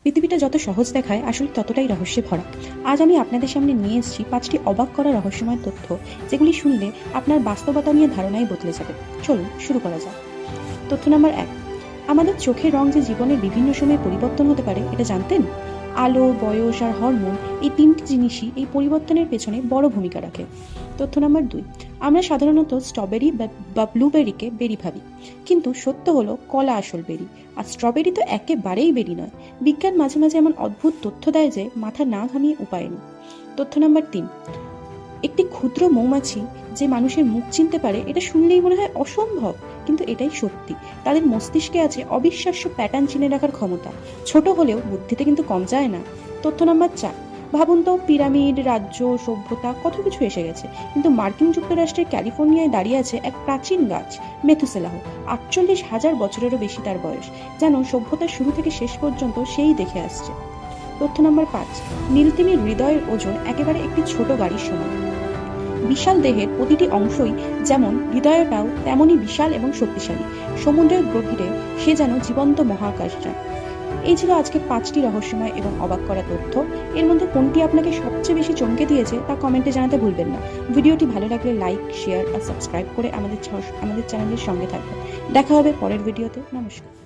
পৃথিবীটা যত সহজ দেখায় আসলে ততটাই রহস্যে ভরা। আজ আমি আপনাদের সামনে নিয়ে এসেছি 5টি অবাক করা রহস্যময় তথ্য, যেগুলি শুনলে আপনার বাস্তবতা নিয়ে ধারণাই বদলে যাবে। চলুন শুরু করা যাক। তথ্য নাম্বার 1, আমাদের চোখের রং যে জীবনের বিভিন্ন সময়ে পরিবর্তন হতে পারে, এটা জানতেন? আলো, বয়স আর হরমোন, এই 3টি জিনিসই এই পরিবর্তনের পেছনে বড় ভূমিকা রাখে। তথ্য নাম্বার 2, আমরা সাধারণত স্ট্রবেরি বা ব্লুবেরিকে বেরি ভাবি, কিন্তু সত্য হলো কলা আসল বেরি, আর স্ট্রবেরি তো একেবারেই বেরি নয়। বিজ্ঞান মাঝে মাঝে এমন অদ্ভুত তথ্য দেয় যে মাথা না ঘামিয়ে উপায় নেই। তথ্য নাম্বার 3, একটি ক্ষুদ্র মৌমাছি যে মানুষের মুখ চিনতে পারে, এটা শুনলেই মনে হয় অসম্ভব, কিন্তু এটাই সত্যি। তাদের মস্তিষ্কে আছে অবিশ্বাস্য প্যাটার্ন চিনে রাখার ক্ষমতা। ছোট হলেও বুদ্ধিতে কিন্তু কম যায় না। তথ্য নাম্বার 4, ভাবুন তো, পিরামিড, রাজ্য, সভ্যতা কত কিছু এসে গেছে, কিন্তু মার্কিন যুক্তরাষ্ট্রের ক্যালিফোর্নিয়ায় দাঁড়িয়ে আছে এক প্রাচীন গাছ, মেথুসেলাহ। 48,000 বছরেরও বেশি তার বয়স, যেন সভ্যতার শুরু থেকে শেষ পর্যন্ত সেই দেখে আসছে। তথ্য নাম্বার 5, নীলতিমির হৃদয়ের ওজন একেবারে একটি ছোট গাড়ির সমান। বিশাল দেহের প্রতিটি অংশই যেমন, হৃদয়টাও তেমনই বিশাল এবং শক্তিশালী। সমুদ্রের গভীরে সে যেন জীবন্ত মহাকাশযান। এই ছিল আজকে 5টি রহস্যময় এবং অবাক করা তথ্য। এর মধ্যে কোনটি আপনাকে সবচেয়ে বেশি চমকে দিয়েছে তা কমেন্টে জানাতে ভুলবেন না। ভিডিওটি ভালো লাগলে লাইক, শেয়ার আর সাবস্ক্রাইব করে আমাদের চ্যানেলের সঙ্গে থাকবেন। দেখা হবে পরের ভিডিওতে। নমস্কার।